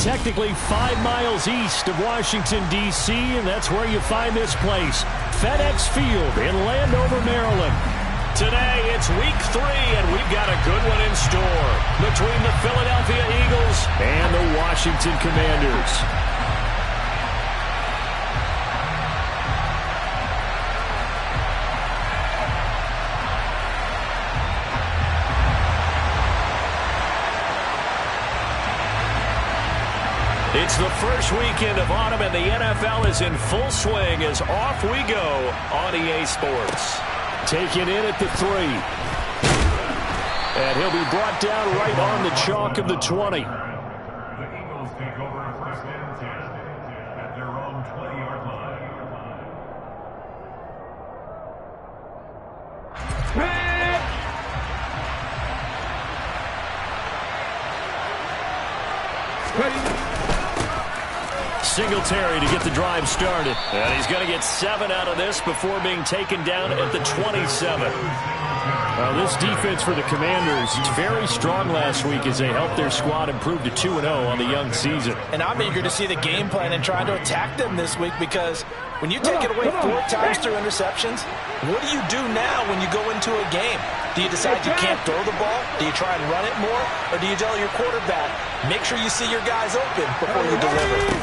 technically 5 miles east of Washington, D.C., and that's where you find this place, FedEx Field in Landover, Maryland. Today, it's week 3, and we've got a good one in store between the Philadelphia Eagles and the Washington Commanders. It's the first weekend of autumn, and the NFL is in full swing as off we go on EA Sports. Taken in at the 3. And he'll be brought down right on the chalk of the 20. The Eagles take over first and 10 at their own 20-yard line. Singletary to get the drive started. And he's going to get 7 out of this before being taken down at the 27. This defense for the Commanders, it's very strong last week as they helped their squad improve to 2-0 on the young season. And I'm eager to see the game plan and trying to attack them this week, because when you take it away 4 times through interceptions, what do you do now when you go into a game? Do you decide you can't throw the ball? Do you try and run it more? Or do you tell your quarterback, make sure you see your guys open before you deliver?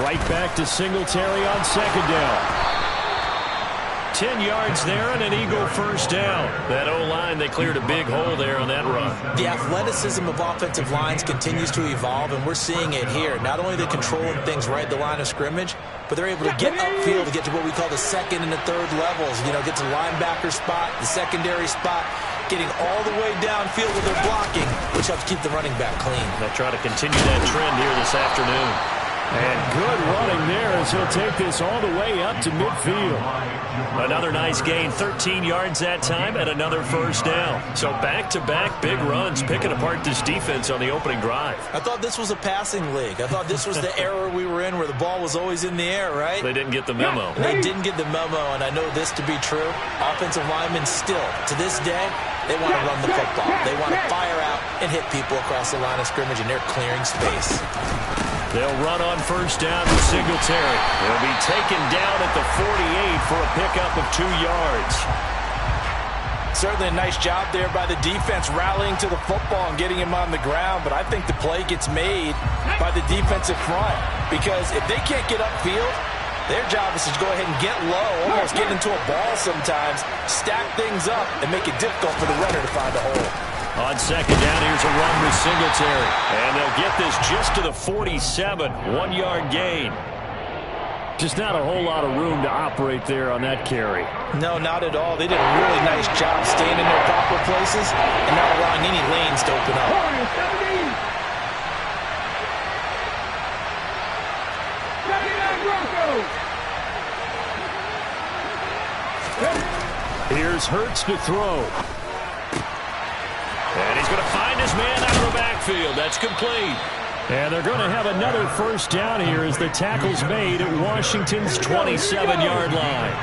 Right back to Singletary on second down. 10 yards there and an Eagle first down. That O-line, they cleared a big hole there on that run. The athleticism of offensive lines continues to evolve, and we're seeing it here. Not only are they controlling things right at the line of scrimmage, but they're able to get upfield to get to what we call the second and the third levels. You know, get to the linebacker spot, the secondary spot, getting all the way downfield with their blocking, which helps keep the running back clean. They'll try to continue that trend here this afternoon. And good running there as he'll take this all the way up to midfield. Another nice gain, 13 yards that time, and another first down. So back-to-back big runs, picking apart this defense on the opening drive. I thought this was a passing league. I thought this was the era we were in where the ball was always in the air, right? They didn't get the memo. They didn't get the memo, and I know this to be true. Offensive linemen still, to this day, they want to run the football. They want to fire out and hit people across the line of scrimmage, and they're clearing space. They'll run on first down with Singletary. He'll be taken down at the 48 for a pickup of 2 yards. Certainly a nice job there by the defense rallying to the football and getting him on the ground, but I think the play gets made by the defensive front, because if they can't get upfield, their job is to go ahead and get low, almost get into a ball sometimes, stack things up, and make it difficult for the runner to find a hole. On second down, here's a run with Singletary. And they'll get this just to the 47, 1-yard gain. Just not a whole lot of room to operate there on that carry. No, not at all. They did a really nice job staying in their proper places and not allowing any lanes to open up. Here's Hurts to throw. And he's going to find his man out of the backfield. That's complete. And they're going to have another first down here as the tackle's made at Washington's 27-yard line.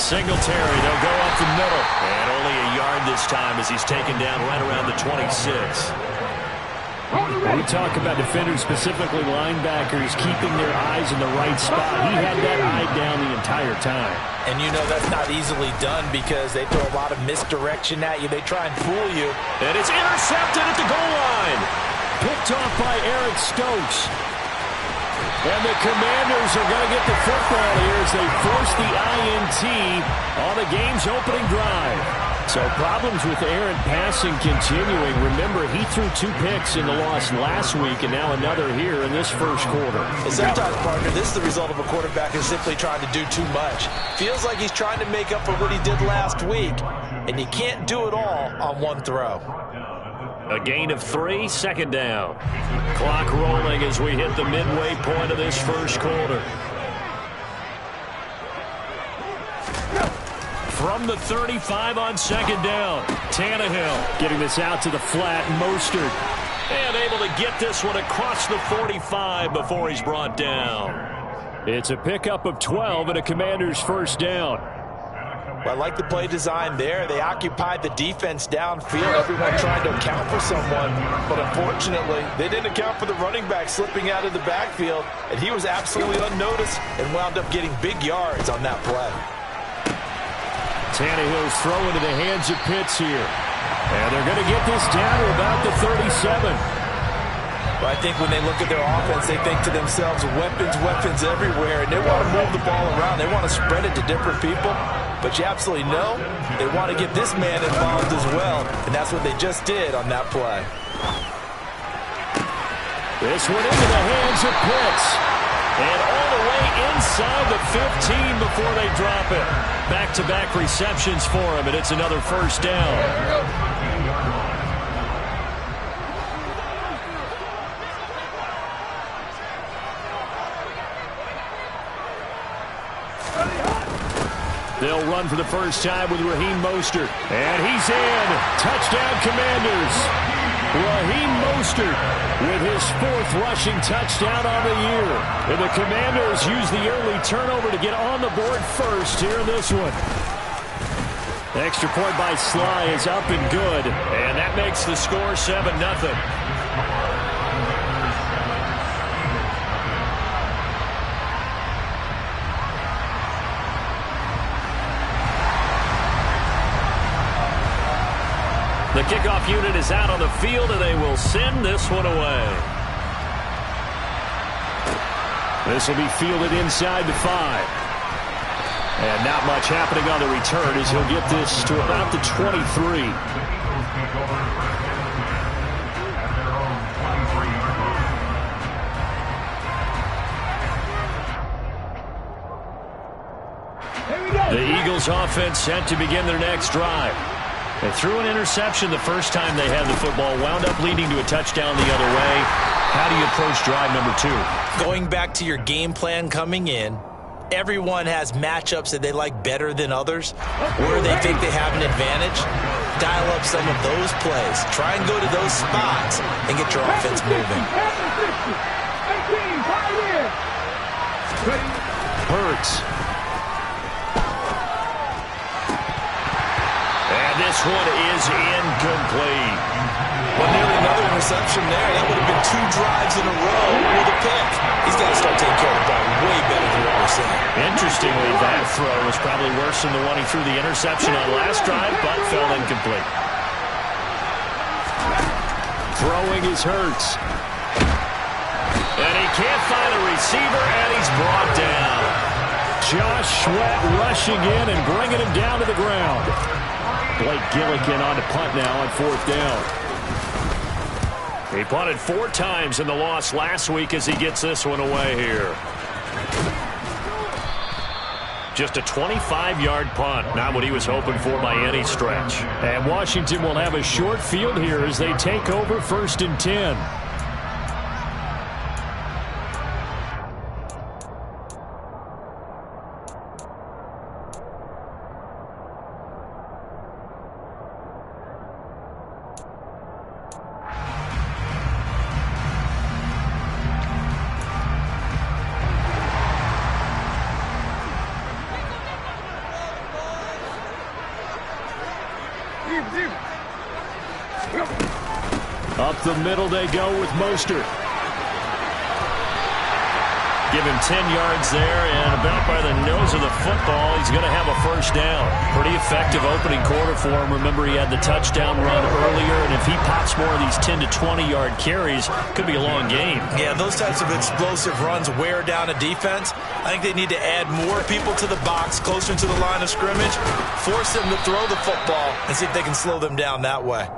Singletary, they'll go up the middle. And only a yard this time as he's taken down right around the 26. We talk about defenders, specifically linebackers, keeping their eyes in the right spot. He had that eye down the entire time. And you know that's not easily done because they throw a lot of misdirection at you. They try and fool you. And it's intercepted at the goal line. Picked off by Eric Stokes. And the Commanders are going to get the football here as they force the INT on the game's opening drive. So problems with errant passing continuing. Remember, he threw 2 picks in the loss last week and now another here in this first quarter. And sometimes, partner, this is the result of a quarterback who's simply trying to do too much. Feels like he's trying to make up for what he did last week, and you can't do it all on one throw. A gain of 3, second down. Clock rolling as we hit the midway point of this first quarter. From the 35 on second down, Tannehill getting this out to the flat. Mostert, and able to get this one across the 45 before he's brought down. It's a pickup of 12 and a Commander's first down. But I like the play design there. They occupied the defense downfield. Everyone tried to account for someone, but unfortunately, they didn't account for the running back slipping out of the backfield, and he was absolutely unnoticed and wound up getting big yards on that play. Tannehill's throw into the hands of Pitts here. And they're going to get this down to about the 37. But I think when they look at their offense, they think to themselves, weapons, weapons everywhere, and they want to move the ball around. They want to spread it to different people. But you absolutely know they want to get this man involved as well, and that's what they just did on that play. This one into the hands of Pitts. And all the way inside the 15 before they drop it. Back-to-back receptions for him, and it's another first down. They'll run for the first time with Raheem Mostert. And he's in. Touchdown, Commanders. Raheem Mostert with his 4th rushing touchdown on the year. And the Commanders use the early turnover to get on the board first here in this one. Extra point by Sly is up and good. And that makes the score 7-0. The kickoff unit is out on the field, and they will send this one away. This will be fielded inside the 5. And not much happening on the return as he'll get this to about the 23. The Eagles offense set to begin their next drive. They threw an interception the first time they had the football, wound up leading to a touchdown the other way. How do you approach drive number 2? Going back to your game plan coming in, everyone has matchups that they like better than others, where they think they have an advantage. Dial up some of those plays. Try and go to those spots and get your offense moving. Hurts. This one is incomplete. Well, nearly another interception there. That would have been 2 drives in a row with a pick. He's got to start taking care of the ball way better than what we're seeing. Interestingly, that throw was probably worse than the one he threw the interception on last drive, but fell incomplete. Throwing is Hurts. And he can't find a receiver, and he's brought down. Josh Sweat rushing in and bringing him down to the ground. Blake Gillikin on to punt now on 4th down. He punted 4 times in the loss last week as he gets this one away here. Just a 25-yard punt, not what he was hoping for by any stretch. And Washington will have a short field here as they take over 1st and 10. Up the middle they go with Mostert. Give him 10 yards there, and about by the nose of the football, he's going to have a first down. Pretty effective opening quarter for him. Remember, he had the touchdown run earlier, and if he pops more of these 10 to 20-yard carries, could be a long game. Yeah, those types of explosive runs wear down a defense. I think they need to add more people to the box, closer to the line of scrimmage, force them to throw the football, and see if they can slow them down that way.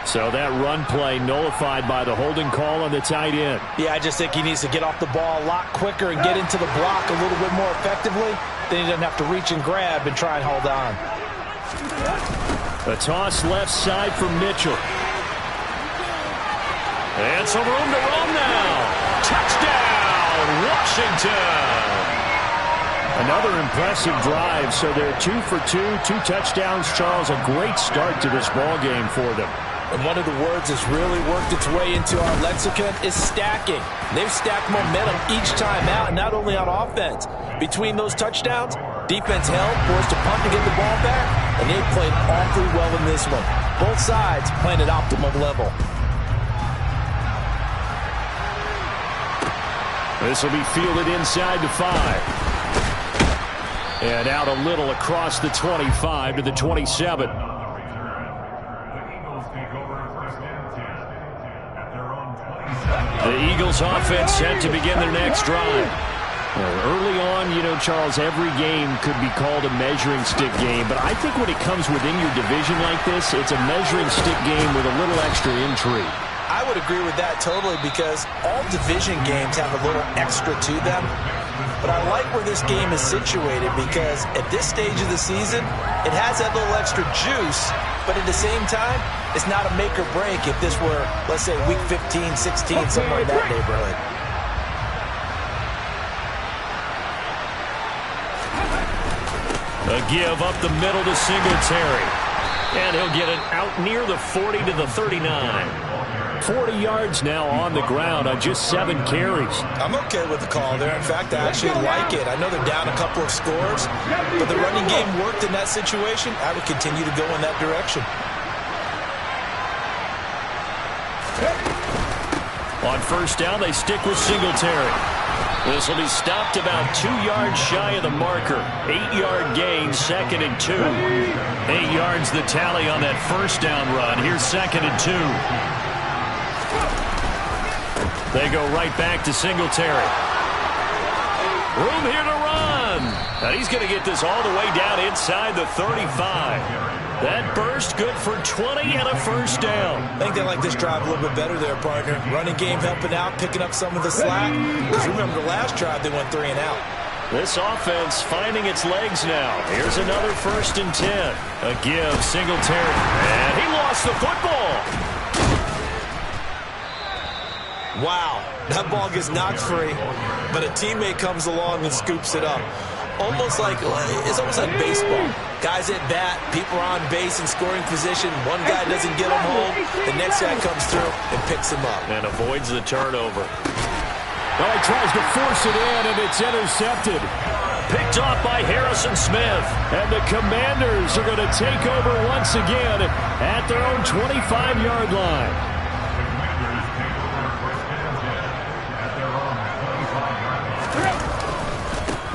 So that run play nullified by the holding call on the tight end. Yeah, I just think he needs to get off the ball a lot quicker and get into the block a little bit more effectively. Then he doesn't have to reach and grab and try and hold on. A toss left side for Mitchell. And some room to run now. Touchdown, Washington. Another impressive drive, so they're 2 for 2, 2 touchdowns. Charles, a great start to this ball game for them. And one of the words that's really worked its way into our lexicon is stacking. They've stacked momentum each time out, and not only on offense. Between those touchdowns, Defense held, forced to punt to get the ball back, and they played awfully well in this one. Both sides playing at optimum level. This will be fielded inside the 5. And out a little across the 25 to the 27. The Eagles take over first and 10 at their own 27. The Eagles offense set to begin their next drive. Early on, you know, Charles, every game could be called a measuring stick game. But I think when it comes within your division like this, it's a measuring stick game with a little extra intrigue. I would agree with that totally because all division games have a little extra to them. But I like where this game is situated because at this stage of the season, it has that little extra juice, but at the same time, it's not a make or break if this were, let's say, week 15, 16, somewhere in that neighborhood. A give up the middle to Singletary. And he'll get it out near the 40 to the 39. 40 yards now on the ground on just 7 carries. I'm okay with the call there. In fact, I actually like it. I know they're down a couple of scores, but the running game worked in that situation. I would continue to go in that direction. On first down, they stick with Singletary. This will be stopped about 2 yards shy of the marker. 8-yard gain, 2nd and 2. 8 yards the tally on that first down run. Here's 2nd and 2. They go right back to Singletary. Room here to run. And he's going to get this all the way down inside the 35. That burst good for 20 and a first down. I think they like this drive a little bit better there, partner. Running game helping out, picking up some of the slack. Because remember the last drive, they went 3 and out. This offense finding its legs now. Here's another 1st and 10. A give, Singletary. And he lost the football. Wow, that ball gets knocked free, but a teammate comes along and scoops it up. It's almost like baseball. Guys at bat, people are on base in scoring position. One guy doesn't get him home. The next guy comes through and picks him up. And avoids the turnover. Well, he tries to force it in, and it's intercepted. Picked off by Harrison Smith. And the Commanders are going to take over once again at their own 25-yard line.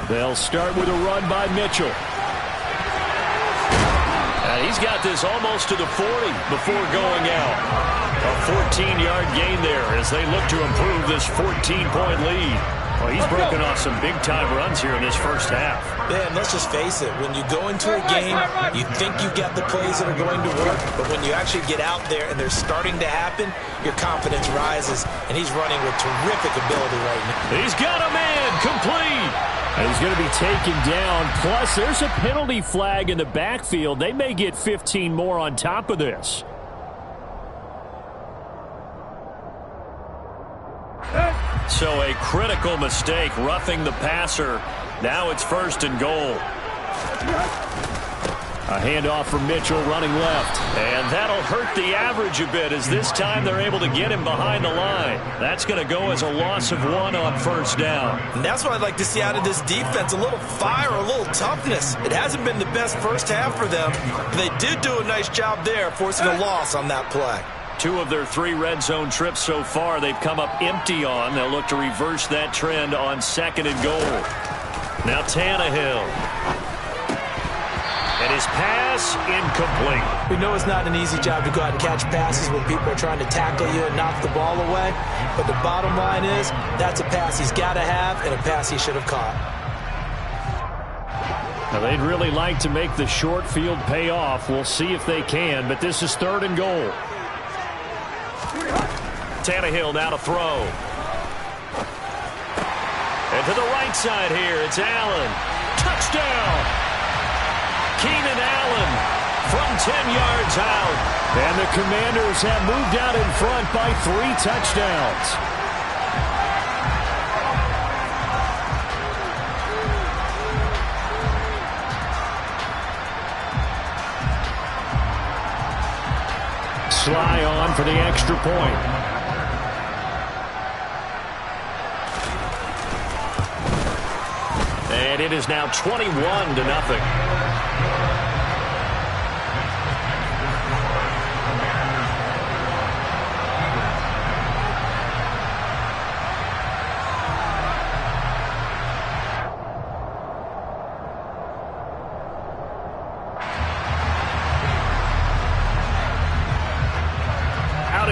They'll start with a run by Mitchell. And he's got this almost to the 40 before going out. A 14-yard gain there as they look to improve this 14-point lead. Well, he's broken off some big-time runs here in this first half. Yeah, and let's just face it. When you go into a game, you think you've got the plays that are going to work, but when you actually get out there and they're starting to happen, your confidence rises, and he's running with terrific ability right now. He's got a man complete. And he's going to be taken down. Plus, there's a penalty flag in the backfield. They may get 15 more on top of this. So a critical mistake, roughing the passer. Now it's 1st and goal. A handoff from Mitchell running left. And that'll hurt the average a bit as this time they're able to get him behind the line. That's going to go as a loss of 1 on first down. And that's what I'd like to see out of this defense. A little fire, a little toughness. It hasn't been the best first half for them. But they did do a nice job there, forcing a loss on that play. 2 of their 3 red zone trips so far they've come up empty on. They'll look to reverse that trend on 2nd and goal. Now Tannehill. And his pass incomplete. We know it's not an easy job to go out and catch passes when people are trying to tackle you and knock the ball away. But the bottom line is that's a pass he's got to have and a pass he should have caught. Now they'd really like to make the short field pay off. We'll see if they can, but this is 3rd and goal. Tannehill now to throw. And to the right side here, it's Allen. Touchdown! Keenan Allen from 10 yards out. And the Commanders have moved out in front by 3 touchdowns. Sly on for the extra point. And it is now 21-0.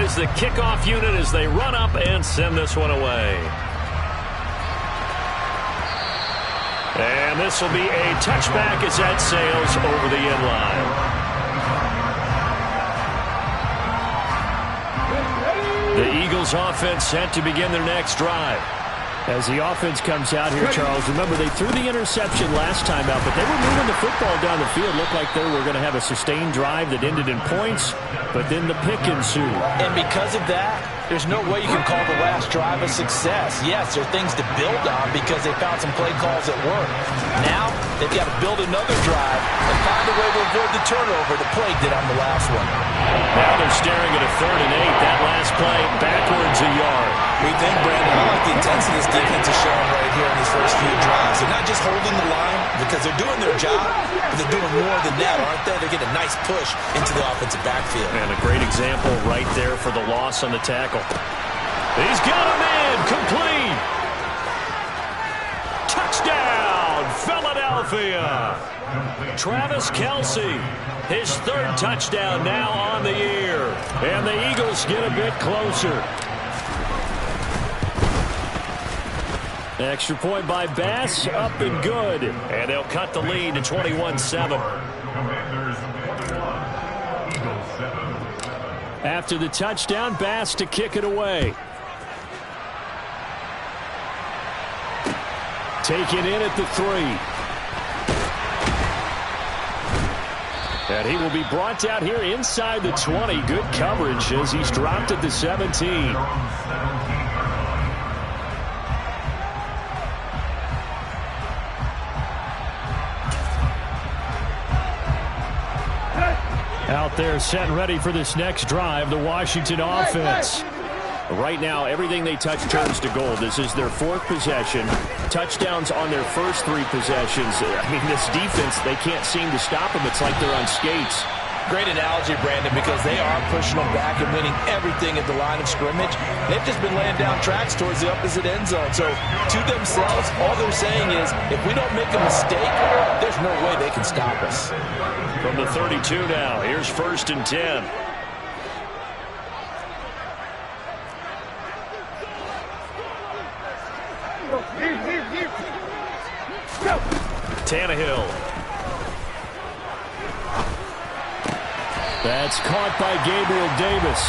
Is the kickoff unit as they run up and send this one away. And this will be a touchback as that sails over the end line. The Eagles offense set to begin their next drive. As the offense comes out here, Charles, remember they threw the interception last time out, but they were moving the football down the field. Looked like they were going to have a sustained drive that ended in points, but then the pick ensued. And because of that, there's no way you can call the last drive a success. Yes, there are things to build on because they found some play calls that work. Now, they've got to build another drive and find a way to avoid the turnover the play did on the last one. Now they're staring at a 3rd and 8. That last play, backwards a yard. We think, Brandon, I like the intensity this defense is showing right here in these first few drives. They're not just holding the line because they're doing their job, but they're doing more than that, aren't they? They're getting a nice push into the offensive backfield. And a great example right there for the loss on the tackle. He's got him in, complete. Touchdown, Philadelphia. Travis Kelce, his 3rd touchdown now on the year. And the Eagles get a bit closer. Extra point by Bass, up and good. And they'll cut the lead to 21-7. After the touchdown, Bass to kick it away. Taken in at the 3. And he will be brought down here inside the 20. Good coverage as he's dropped at the 17. Out there set and ready for this next drive, the Washington offense. Right now, everything they touch turns to gold. This is their 4th possession. Touchdowns on their first 3 possessions. I mean, this defense, they can't seem to stop them. It's like they're on skates. Great analogy, Brandon, because they are pushing them back and winning everything at the line of scrimmage. They've just been laying down tracks towards the opposite end zone. So, to themselves, all they're saying is, if we don't make a mistake, there's no way they can stop us. From the 32 now, here's 1st and 10. Tannehill. That's caught by Gabriel Davis.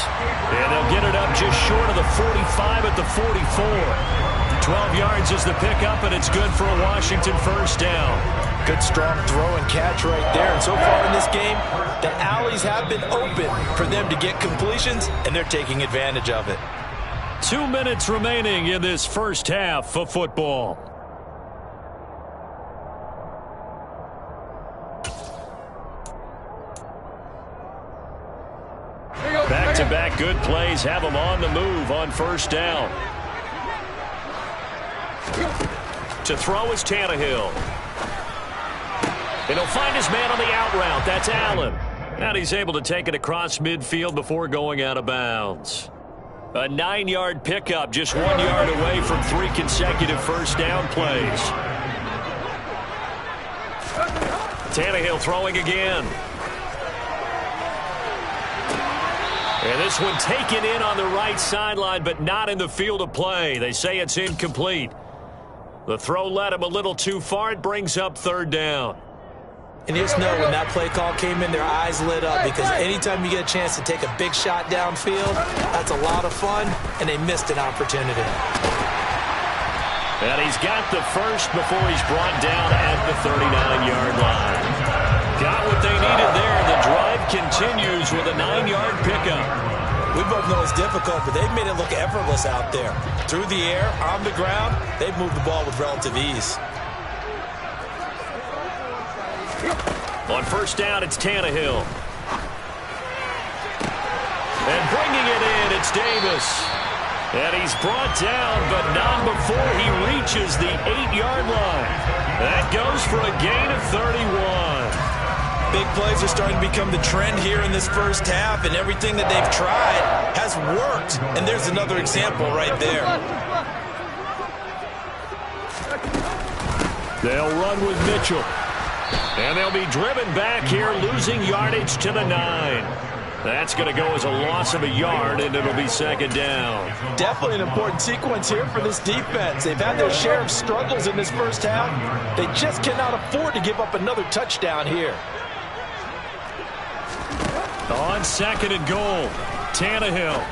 And they'll get it up just short of the 45 at the 44. 12 yards is the pickup, and it's good for a Washington 1st down. Good strong throw and catch right there. And so far in this game, the alleys have been open for them to get completions, and they're taking advantage of it. 2 minutes remaining in this first half of football. Back-to-back good plays have them on the move on 1st down. To throw is Tannehill. And he'll find his man on the out route. That's Allen. And he's able to take it across midfield before going out of bounds. A 9-yard pickup, just 1 yard away from 3 consecutive 1st down plays. Tannehill throwing again. And this one taken in on the right sideline, but not in the field of play. They say it's incomplete. The throw led him a little too far. It brings up 3rd down. And just know when that play call came in, their eyes lit up because anytime you get a chance to take a big shot downfield, that's a lot of fun, and they missed an opportunity. And he's got the 1st before he's brought down at the 39-yard line. Got what they needed there. The drive continues with a 9-yard pickup. We both know it's difficult, but they've made it look effortless out there. Through the air, on the ground, they've moved the ball with relative ease. On 1st down, it's Tannehill. And bringing it in, it's Davis. And he's brought down, but not before he reaches the 8-yard line. That goes for a gain of 31. Big plays are starting to become the trend here in this first half, and everything that they've tried has worked. And there's another example right there. They'll run with Mitchell. And they'll be driven back here, losing yardage to the 9. That's going to go as a loss of a yard, and it'll be second down. Definitely an important sequence here for this defense. They've had their share of struggles in this first half. They just cannot afford to give up another touchdown here. On second and goal, Tannehill.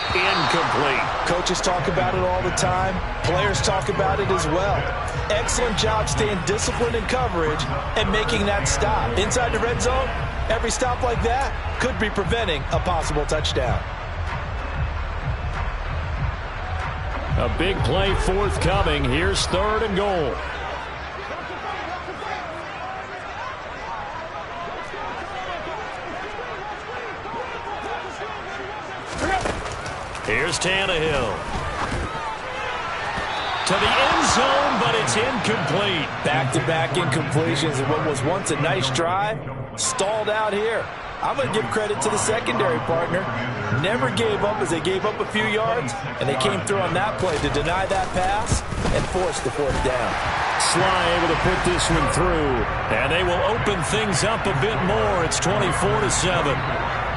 Incomplete. Coaches talk about it all the time. Players talk about it as well. Excellent job staying disciplined in coverage and making that stop. Inside the red zone, every stop like that could be preventing a possible touchdown. A big play forthcoming. Here's third and goal. Here's Tannehill. To the end zone, but it's incomplete. Back-to-back incompletions and what was once a nice drive stalled out here. I'm going to give credit to the secondary partner. Never gave up as they gave up a few yards, and they came through on that play to deny that pass and force the fourth down. Sly able to put this one through, and they will open things up a bit more. It's 24-7.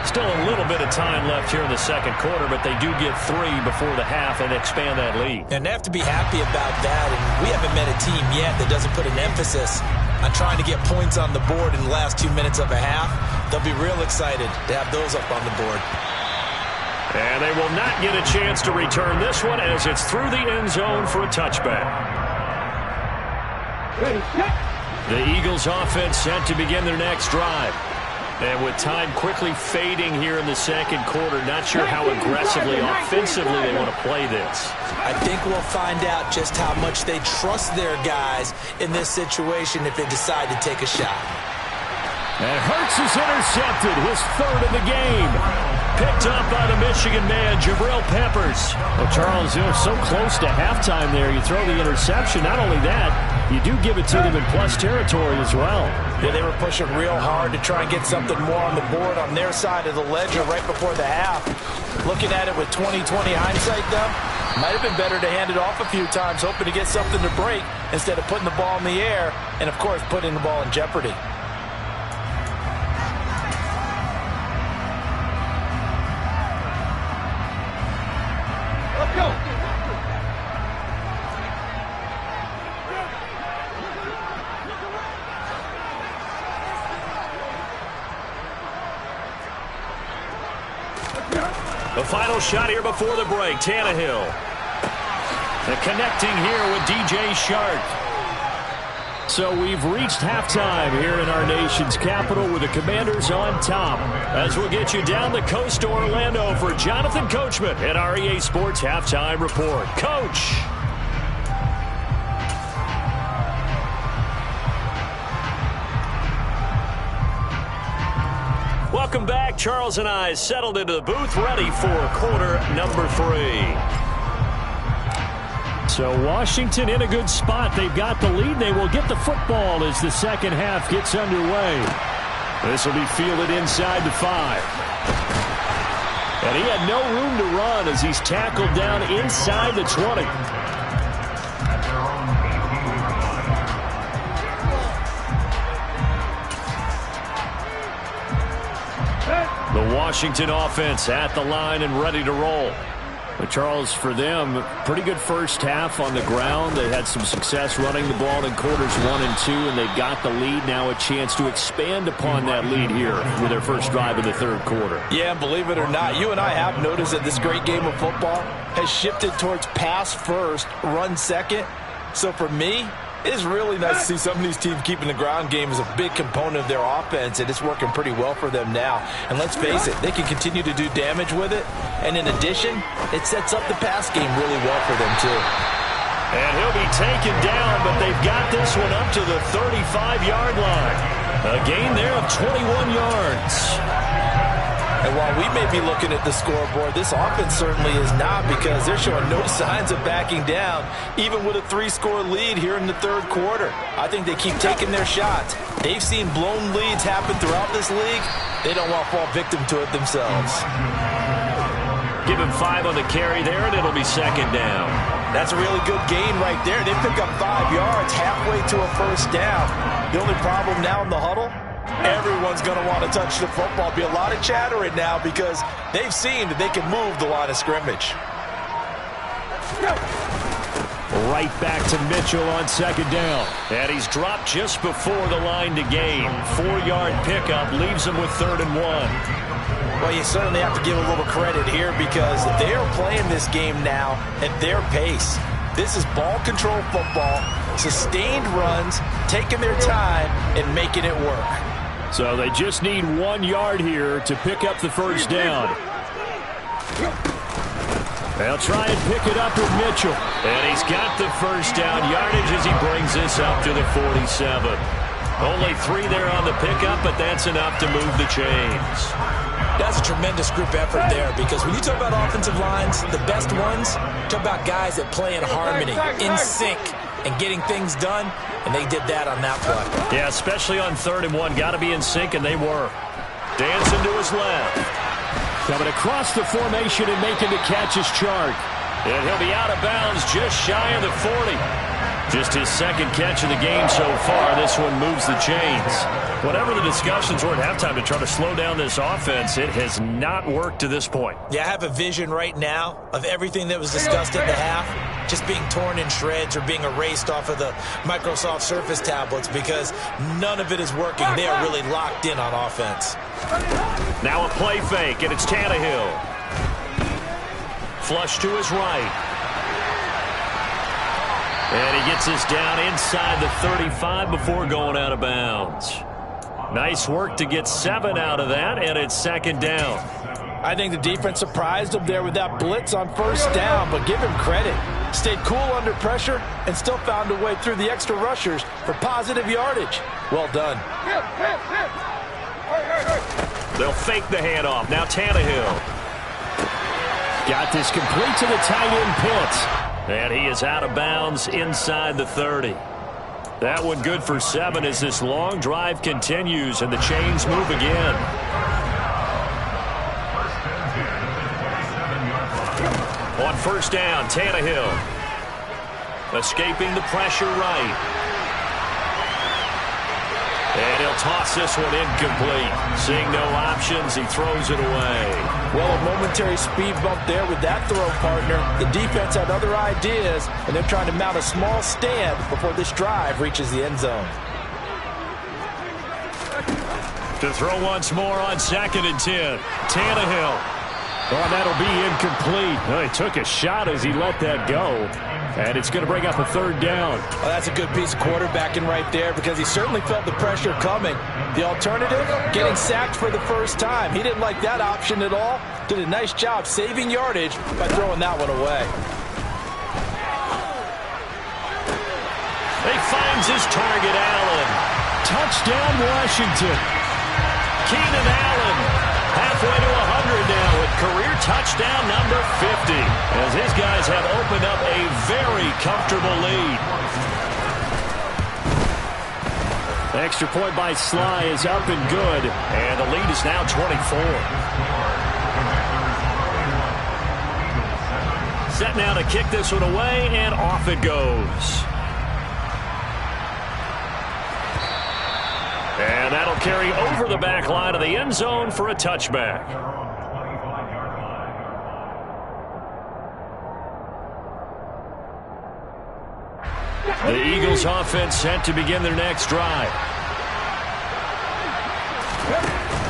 Still a little bit of time left here in the second quarter, but they do get 3 before the half and expand that lead. And they have to be happy about that, and we haven't met a team yet that doesn't put an emphasis on trying to get points on the board in the last 2 minutes of a half. They'll be real excited to have those up on the board. And they will not get a chance to return this one as it's through the end zone for a touchback. The Eagles offense set to begin their next drive. And with time quickly fading here in the second quarter, not sure how aggressively, offensively they want to play this. I think we'll find out just how much they trust their guys in this situation if they decide to take a shot. And Hurts is intercepted, his third of the game. Picked up by the Michigan man, Jabril Peppers. Well, Charles, you're so close to halftime there. You throw the interception. Not only that, you do give it to them in plus territory as well. Yeah, they were pushing real hard to try and get something more on the board on their side of the ledger right before the half. Looking at it with 20/20 hindsight, though, might have been better to hand it off a few times, hoping to get something to break instead of putting the ball in the air and, of course, putting the ball in jeopardy. Let's go. The final shot here before the break, Tannehill. The connecting here with DJ Shark. So we've reached halftime here in our nation's capital with the Commanders on top. As we'll get you down the coast to Orlando for Jonathan Coachman at our EA Sports Halftime Report. Coach. Welcome back. Charles and I settled into the booth, ready for quarter number 3. So Washington in a good spot. They've got the lead. They will get the football as the second half gets underway. This will be fielded inside the 5. And he had no room to run as he's tackled down inside the 20. The Washington offense at the line and ready to roll. But Charles, for them, pretty good first half on the ground. They had some success running the ball in quarters 1 and 2, and they got the lead. Now a chance to expand upon that lead here with their first drive of the third quarter. Yeah, believe it or not, you and I have noticed that this great game of football has shifted towards pass first, run second. So for me, it's really nice to see some of these teams keeping the ground game as a big component of their offense, and it's working pretty well for them now. And let's face it, they can continue to do damage with it. And in addition, it sets up the pass game really well for them, too. And he'll be taken down, but they've got this one up to the 35-yard line. A gain there of 21 yards. And while we may be looking at the scoreboard, this offense certainly is not, because they're showing no signs of backing down, even with a 3-score lead here in the third quarter. I think they keep taking their shots. They've seen blown leads happen throughout this league. They don't want to fall victim to it themselves. Give him 5 on the carry there, and it'll be second down. That's a really good gain right there. They pick up 5 yards halfway to a first down. The only problem now in the huddle, everyone's going to want to touch the football. Be a lot of chattering now because they've seen that they can move the line of scrimmage. Right back to Mitchell on second down. And he's dropped just before the line to gain. 4-yard pickup leaves him with 3rd and 1. Well, you certainly have to give a little credit here because they are playing this game now at their pace. This is ball control football, sustained runs, taking their time, and making it work. So they just need 1 yard here to pick up the first down. They'll try and pick it up with Mitchell. And he's got the first down yardage as he brings this up to the 47. Only 3 there on the pickup, but that's enough to move the chains. That's a tremendous group effort there, because when you talk about offensive lines, the best ones, talk about guys that play in harmony, in sync, and getting things done, and they did that on that play. Yeah, especially on 3rd and 1. Got to be in sync, and they were. Dancing to his left. Coming across the formation and making the catch is Chark. And he'll be out of bounds just shy of the 40. Just his second catch of the game so far. This one moves the chains. Whatever the discussions were at halftime to try to slow down this offense, it has not worked to this point. Yeah, I have a vision right now of everything that was discussed in the half just being torn in shreds or being erased off of the Microsoft Surface tablets, because none of it is working. They are really locked in on offense. Now a play fake, and it's Tannehill. Flush to his right. And he gets us down inside the 35 before going out of bounds. Nice work to get 7 out of that, and it's second down. I think the defense surprised him there with that blitz on first down, but give him credit. Stayed cool under pressure and still found a way through the extra rushers for positive yardage. Well done. They'll fake the handoff. Now Tannehill. Got this complete to the tight end Pitts. And he is out of bounds inside the 30. That one good for 7 as this long drive continues and the chains move again. On first down, Tannehill. Escaping the pressure right. And he'll toss this one incomplete. Seeing no options, he throws it away. Well, a momentary speed bump there with that throw, partner. The defense had other ideas, and they're trying to mount a small stand before this drive reaches the end zone. To throw once more on 2nd and 10. Tannehill. Oh, that'll be incomplete. Well, he took a shot as he let that go. And it's going to bring up a 3rd down. Well, that's a good piece of quarterbacking right there, because he certainly felt the pressure coming. The alternative, getting sacked for the first time. He didn't like that option at all. Did a nice job saving yardage by throwing that one away. He finds his target, Allen. Touchdown, Washington. Keenan Allen, halfway to 100 now with career touchdown number 50. As his guys have opened up a very comfortable lead. The extra point by Sly is up and good. And the lead is now 24. Set now to kick this one away, and off it goes. And that'll carry over the back line of the end zone for a touchback. The Eagles offense set to begin their next drive.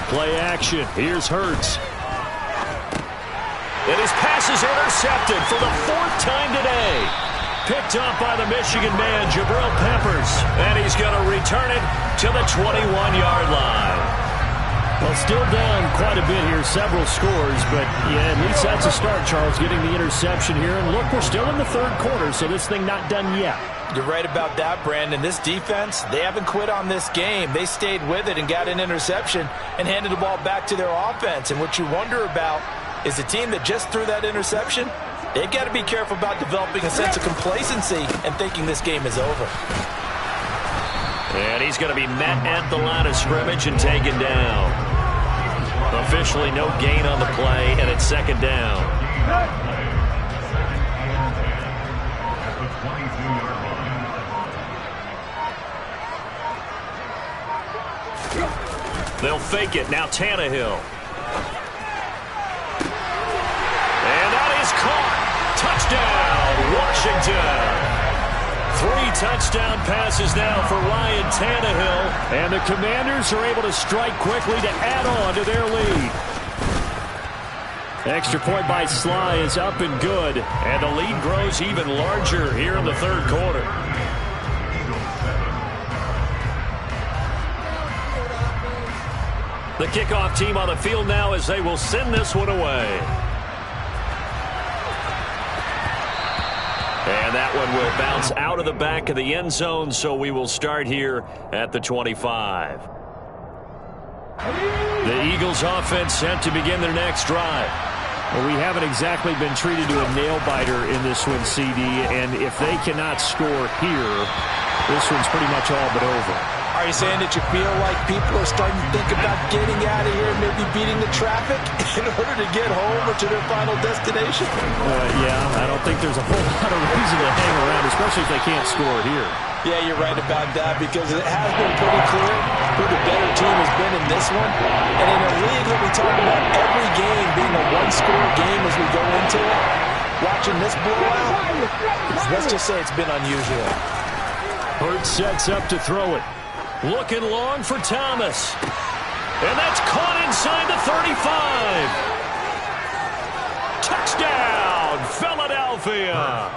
Play action. Here's Hurts. And his pass is intercepted for the 4th time today. Picked up by the Michigan man, Jabril Peppers. And he's going to return it to the 21-yard line. Well, still down quite a bit here, several scores, but yeah, at least that's a start, Charles, getting the interception here. And look, we're still in the 3rd quarter, so this thing not done yet. You're right about that, Brandon. This defense, they haven't quit on this game. They stayed with it and got an interception and handed the ball back to their offense. And what you wonder about is the team that just threw that interception, they've got to be careful about developing a sense of complacency and thinking this game is over. And he's going to be met at the line of scrimmage and taken down. Officially no gain on the play, and it's second down. They'll fake it. Now Tannehill. And that is caught. Touchdown, Washington. 3 touchdown passes now for Ryan Tannehill. And the Commanders are able to strike quickly to add on to their lead. Extra point by Sly is up and good. And the lead grows even larger here in the third quarter. The kickoff team on the field now as they will send this one away. And that one will bounce out of the back of the end zone, so we will start here at the 25. The Eagles offense set to begin their next drive. Well, we haven't exactly been treated to a nail-biter in this one, CD, and if they cannot score here, this one's pretty much all but over. Are you saying that you feel like people are starting to think about getting out of here and maybe beating the traffic in order to get home or to their final destination? Yeah, I don't think there's a whole lot of reason to hang around, especially if they can't score here. Yeah, you're right about that because it has been pretty clear who the better team has been in this one. And in a league where we talk about every game being a one-score game as we go into it, watching this blowout, let's just say it's been unusual. Hurts sets up to throw it. Looking long for Thomas. And that's caught inside the 35. Touchdown, Philadelphia.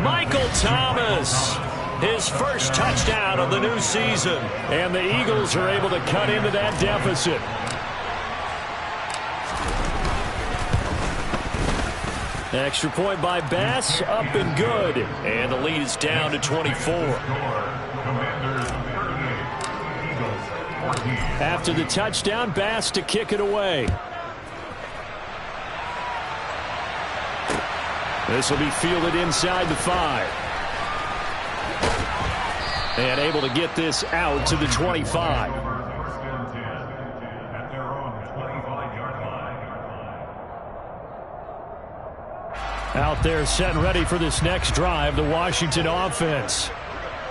Michael Thomas. His first touchdown of the new season. And the Eagles are able to cut into that deficit. Extra point by Bass, up and good. And the lead is down to 24. After the touchdown, Bass to kick it away. This will be fielded inside the 5. And able to get this out to the 25. Out there set and ready for this next drive, the Washington offense.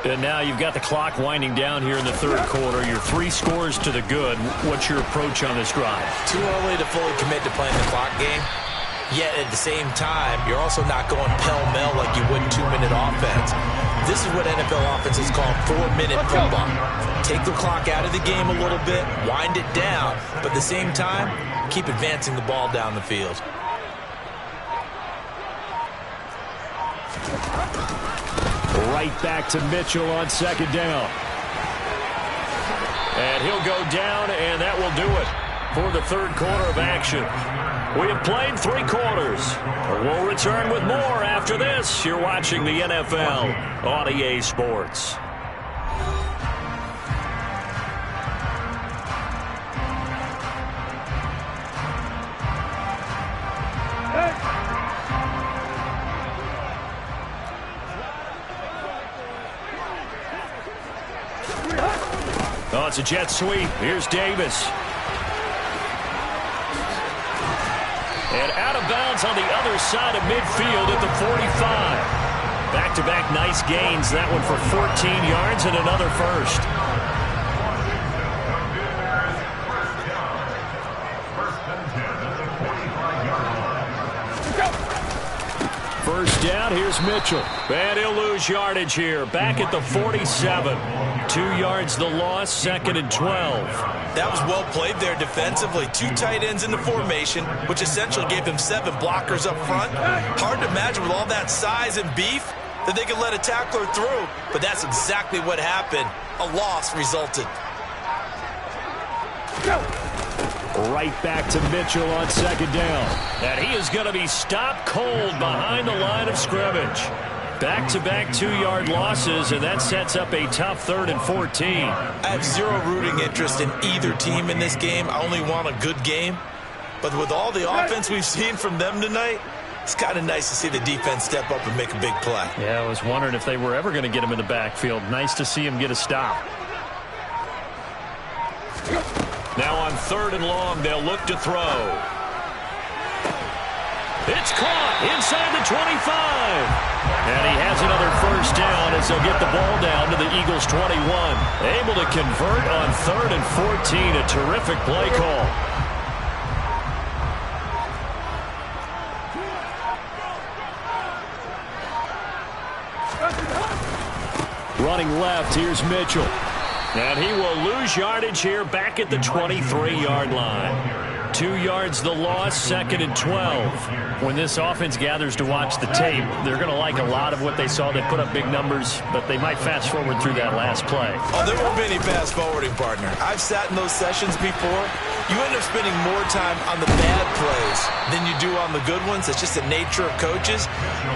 And now you've got the clock winding down here in the third quarter. You're 3 scores to the good. What's your approach on this drive? Too early to fully commit to playing the clock game. Yet at the same time, you're also not going pell-mell like you would 2-minute offense. This is what NFL offenses call 4-minute football. Take the clock out of the game a little bit, wind it down, but at the same time, keep advancing the ball down the field. Right back to Mitchell on second down. And he'll go down, and that will do it for the third quarter of action. We have played 3 quarters. We'll return with more after this. You're watching the NFL on EA Sports. Oh, it's a jet sweep. Here's Davis. And out of bounds on the other side of midfield at the 45. Back-to-back nice gains. That one for 14 yards and another first. First down, here's Mitchell. And he'll lose yardage here. Back at the 47. 2 yards the loss, 2nd and 12. That was well played there defensively. 2 tight ends in the formation, which essentially gave them 7 blockers up front. Hard to imagine with all that size and beef that they could let a tackler through. But that's exactly what happened. A loss resulted. Right back to Mitchell on second down. And he is going to be stopped cold behind the line of scrimmage. Back-to-back 2-yard losses, and that sets up a tough 3rd and 14. I have zero rooting interest in either team in this game. I only want a good game. But with all the offense we've seen from them tonight, it's kind of nice to see the defense step up and make a big play. Yeah, I was wondering if they were ever going to get him in the backfield. Nice to see him get a stop. Now on 3rd and long, they'll look to throw. It's caught inside the 25. And he has another first down as they'll get the ball down to the Eagles' 21. Able to convert on 3rd and 14. A terrific play call. Running left, here's Mitchell. And he will lose yardage here back at the 23-yard line. 2 yards the loss, 2nd and 12. When this offense gathers to watch the tape, they're going to like a lot of what they saw. They put up big numbers, but they might fast forward through that last play. Oh, there won't be any fast forwarding, partner. I've sat in those sessions before. You end up spending more time on the bad plays than you do on the good ones. It's just the nature of coaches.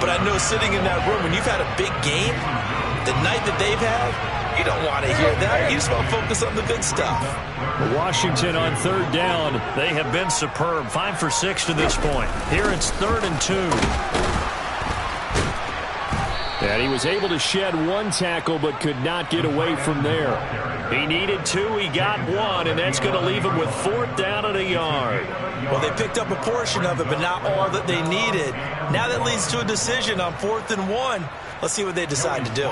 But I know sitting in that room, when you've had a big game, the night that they've had, you don't want to hear that. You just want to focus on the good stuff. Washington on 3rd down. They have been superb. 5 for 6 to this point. Here it's 3rd and 2. And he was able to shed 1 tackle but could not get away from there. He needed 2. He got 1, and that's going to leave him with 4th down and a yard. Well, they picked up a portion of it, but not all that they needed. Now that leads to a decision on 4th and 1. Let's see what they decide to do.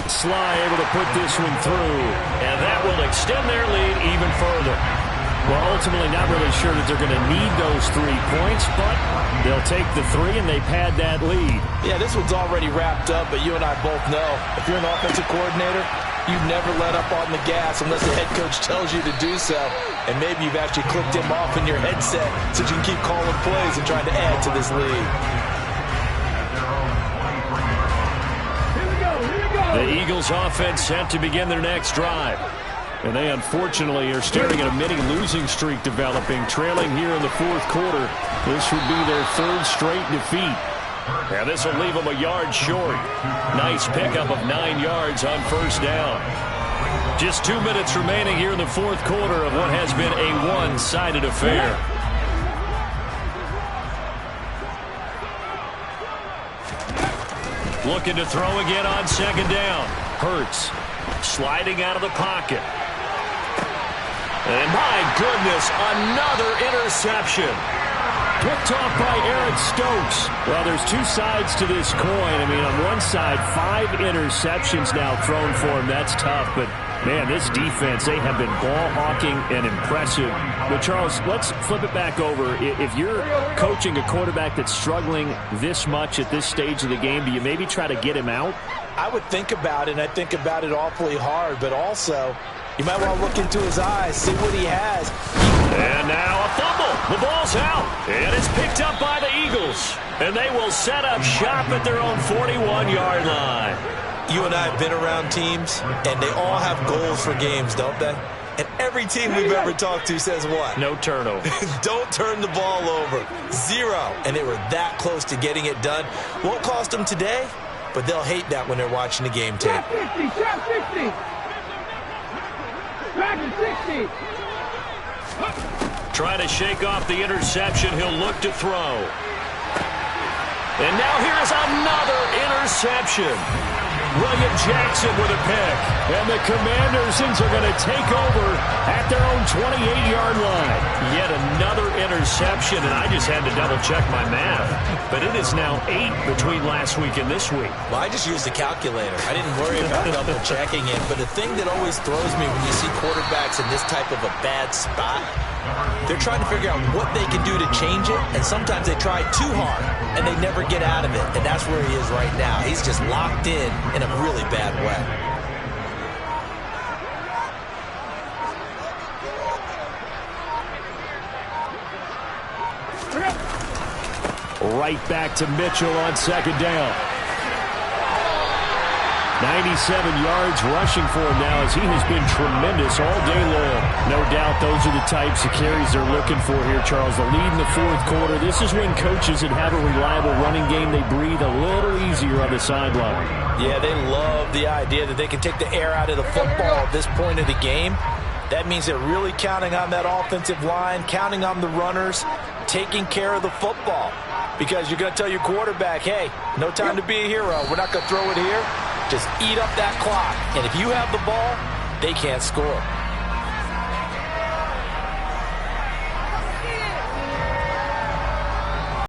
Sly able to put this one through, and that will extend their lead even further. Well, ultimately not really sure that they're going to need those 3 points, but they'll take the 3 and they pad that lead. Yeah, this one's already wrapped up, but you and I both know if you're an offensive coordinator, you never let up on the gas unless the head coach tells you to do so. And maybe you've actually clicked him off in your headset so you can keep calling plays and trying to add to this lead. The Eagles offense set to begin their next drive. And they unfortunately are staring at a mini losing streak developing, trailing here in the 4th quarter. This would be their 3rd straight defeat. And this will leave them a yard short. Nice pickup of 9 yards on 1st down. Just 2 minutes remaining here in the 4th quarter of what has been a one-sided affair. Looking to throw again on 2nd down. Hurts sliding out of the pocket. And my goodness, another interception. Picked off by Eric Stokes. Well, there's 2 sides to this coin. I mean, on one side, 5 interceptions now thrown for him. That's tough, but man, this defense, they have been ball hawking and impressive. But Charles, let's flip it back over. If you're coaching a quarterback that's struggling this much at this stage of the game, do you maybe try to get him out? I would think about it, and I think about it awfully hard, but also you might want to look into his eyes, see what he has. And now a fumble. The ball's out, and it's picked up by the Eagles. And they will set up shop at their own 41-yard line. You and I have been around teams, and they all have goals for games, don't they? And every team we've ever talked to says what? No turnover. Don't turn the ball over. 0. And they were that close to getting it done. Won't cost them today, but they'll hate that when they're watching the game tape. Shot 50, shot 50. Back to 60. Trying to shake off the interception. He'll look to throw. And now here's another interception. William Jackson with a pick. And the Commanders are going to take over at their own 28-yard line. Yet another interception, and I just had to double-check my math. But it is now 8 between last week and this week. Well, I just used a calculator. I didn't worry about double-checking it. But the thing that always throws me when you see quarterbacks in this type of a bad spot, they're trying to figure out what they can do to change it, and sometimes they try too hard, and they never get out of it, and that's where he is right now. He's just locked in a really bad way. Right back to Mitchell on second down. 97 yards rushing for him now as he has been tremendous all day long. No doubt those are the types of carries they're looking for here, Charles. The lead in the fourth quarter. This is when coaches that have a reliable running game, they breathe a little easier on the sideline. Yeah, they love the idea that they can take the air out of the football at this point of the game. That means they're really counting on that offensive line, counting on the runners, taking care of the football. Because you're going to tell your quarterback, hey, no time to be a hero. We're not going to throw it here. Just eat up that clock. And if you have the ball, they can't score.